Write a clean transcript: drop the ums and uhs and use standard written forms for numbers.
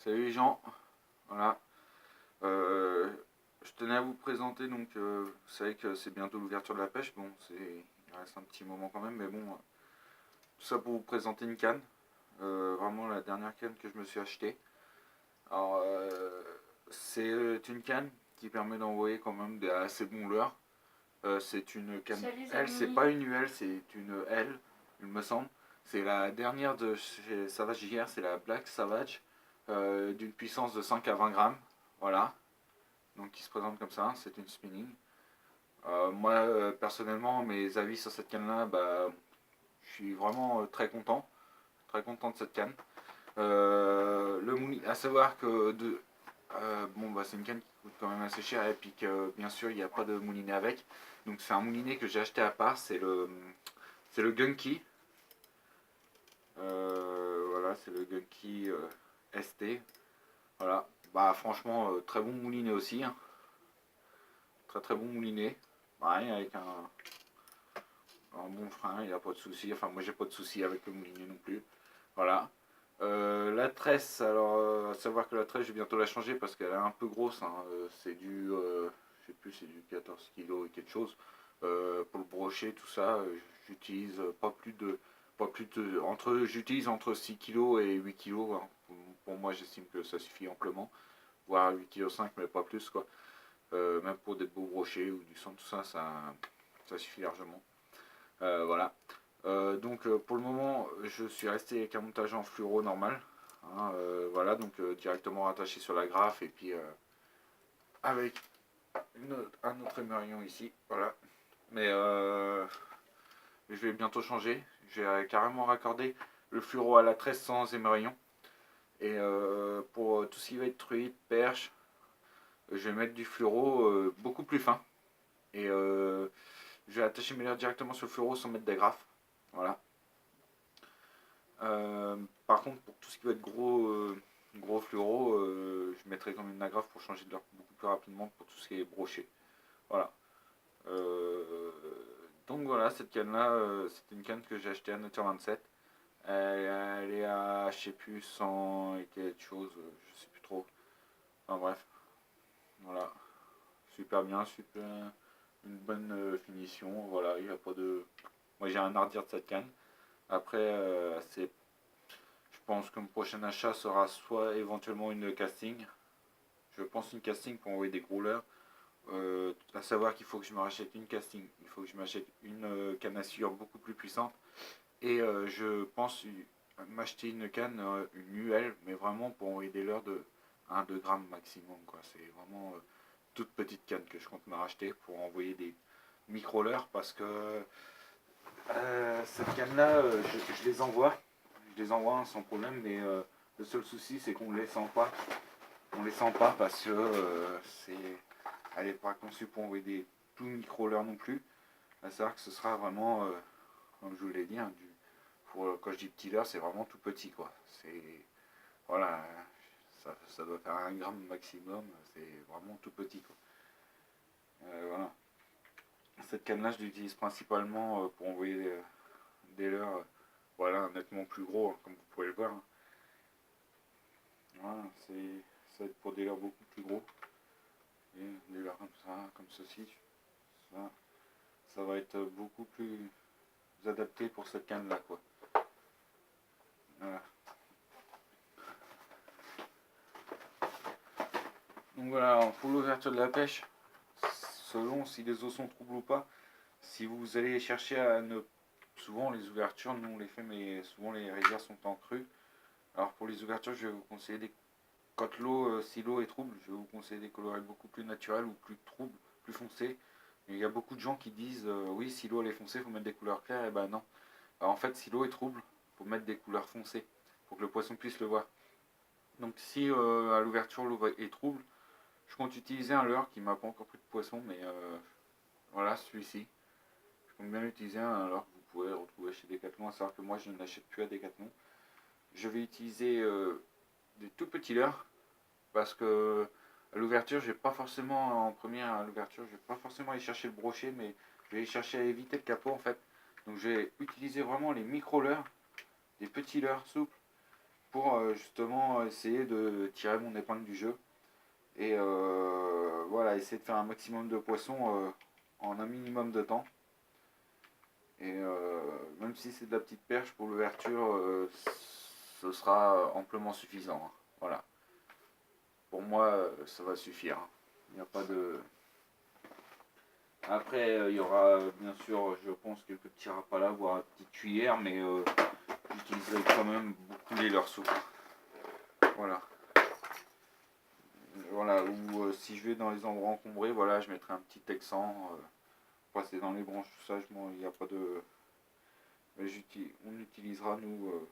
Salut les gens, voilà. Je tenais à vous présenter, donc vous savez que c'est bientôt l'ouverture de la pêche, bon il reste un petit moment quand même, mais bon, tout ça pour vous présenter une canne, vraiment la dernière canne que je me suis achetée. Alors c'est une canne qui permet d'envoyer quand même des assez bons leurres. C'est une canne L, c'est pas une UL, c'est une L, il me semble. C'est la dernière de chez Savage hier, c'est la Black Savage, d'une puissance de 5 à 20 grammes. Voilà, donc qui se présente comme ça, c'est une spinning. Moi, personnellement, mes avis sur cette canne là, je suis vraiment très content de cette canne. Le moulinet, à savoir que c'est une canne qui coûte quand même assez cher et puis que bien sûr il n'y a pas de moulinet avec. Donc c'est un moulinet que j'ai acheté à part, c'est le Gunky. Voilà, c'est le Gunky ST. Voilà, bah franchement très bon moulinet aussi, hein. Très très bon moulinet. Pareil avec un bon frein, il n'y a pas de souci. Enfin moi j'ai pas de souci avec le moulinet non plus. Voilà. La tresse, alors à savoir que la tresse je vais bientôt la changer parce qu'elle est un peu grosse, hein. C'est du je sais plus, c'est du 14 kg et quelque chose. Pour le brocher tout ça, j'utilise pas plus de entre j'utilise entre 6 kg et 8 kg, hein. Pour moi j'estime que ça suffit amplement, voire 8,5 kg mais pas plus quoi. Même pour des beaux brochets ou du sang, tout ça, ça suffit largement. Voilà. Pour le moment, je suis resté avec un montage en fluoro normal, hein. Voilà, donc directement rattaché sur la graffe et puis avec un autre émerillon ici. Voilà. Mais je vais bientôt changer. Je vais carrément raccorder le fluoro à la tresse sans émerillon. Et pour tout ce qui va être truite, perche, je vais mettre du fluoro beaucoup plus fin. Et je vais attacher mes leurres directement sur le fluoro sans mettre d'agrafe. Voilà. Par contre, pour tout ce qui va être gros fluoro, je mettrai quand même une agrafe pour changer de leurre beaucoup plus rapidement pour tout ce qui est broché. Voilà. Euh, donc voilà, cette canne là, c'est une canne que j'ai achetée à 9h27. Elle est à, je sais plus, 100 et quelque chose, je sais plus trop. Enfin bref, voilà. Super bien, super. Une bonne finition. Voilà, il n'y a pas de. Moi j'ai un art de cette canne. Après, je pense que mon prochain achat sera soit éventuellement une casting. Je pense une casting pour envoyer des gros leurres. À savoir qu'il faut que je me rachète une casting. Il faut que je m'achète une canne à sueur beaucoup plus puissante. Et je pense m'acheter une canne, une UL, mais vraiment pour envoyer des leurres de 1-2 grammes maximum, quoi. C'est vraiment toute petite canne que je compte me racheter pour envoyer des micro-leurres parce que cette canne-là, je les envoie. Je les envoie, hein, sans problème, mais le seul souci, c'est qu'on ne les sent pas. On les sent pas parce que elle n'est pas conçue pour envoyer des tout micro-leurres non plus. À savoir que ce sera vraiment, comme je vous l'ai dit, hein, quand je dis petit leurre, c'est vraiment tout petit, quoi. C'est, voilà, ça doit faire 1 gramme maximum, c'est vraiment tout petit, quoi. Voilà. Cette canne-là, je l'utilise principalement pour envoyer des leurres, voilà, nettement plus gros, hein, comme vous pouvez le voir, hein. Voilà, ça va être pour des leurres beaucoup plus gros. Et des leurres comme ça, comme ceci. Ça, ça va être beaucoup plus adapté pour cette canne là, quoi. Voilà. Donc voilà, pour l'ouverture de la pêche, selon si les eaux sont troubles ou pas, si vous allez chercher à ne. Souvent les ouvertures, nous on les fait, mais souvent les rivières sont en crue. Alors pour les ouvertures, je vais vous conseiller des. Quand l'eau, si l'eau est trouble, je vais vous conseiller des colorés beaucoup plus naturels ou plus troubles, plus foncés. Et il y a beaucoup de gens qui disent oui, si l'eau elle est foncée, il faut mettre des couleurs claires. Et ben non. Alors en fait, si l'eau est trouble, il faut mettre des couleurs foncées pour que le poisson puisse le voir. Donc si à l'ouverture l'eau est trouble, je compte utiliser un leurre qui m'a pas encore pris de poisson, mais voilà celui-ci. Je compte bien utiliser un leurre que vous pouvez retrouver chez Decathlon, à savoir que moi je ne l'achète plus à Decathlon. Je vais utiliser des tout petits leurres parce que à l'ouverture, je vais pas forcément en première à l'ouverture, je vais pas forcément aller chercher le brochet, mais je vais aller chercher à éviter le capot en fait. Donc je vais utiliser vraiment les micro leurres, des petits leurres souples pour justement essayer de tirer mon épingle du jeu. Et voilà, essayer de faire un maximum de poissons en un minimum de temps. Et même si c'est de la petite perche pour l'ouverture, ce sera amplement suffisant, hein. Voilà. Pour moi, ça va suffire, hein. Il n'y a pas de... Après, il y aura bien sûr, je pense, quelques petits rapalas, voire une petite cuillère, mais j'utiliserai quand même beaucoup les leurres souples. Voilà. Voilà, ou si je vais dans les endroits encombrés, voilà, je mettrai un petit texan, passer dans les branches, tout ça, il n'y a pas de... on utilisera, nous,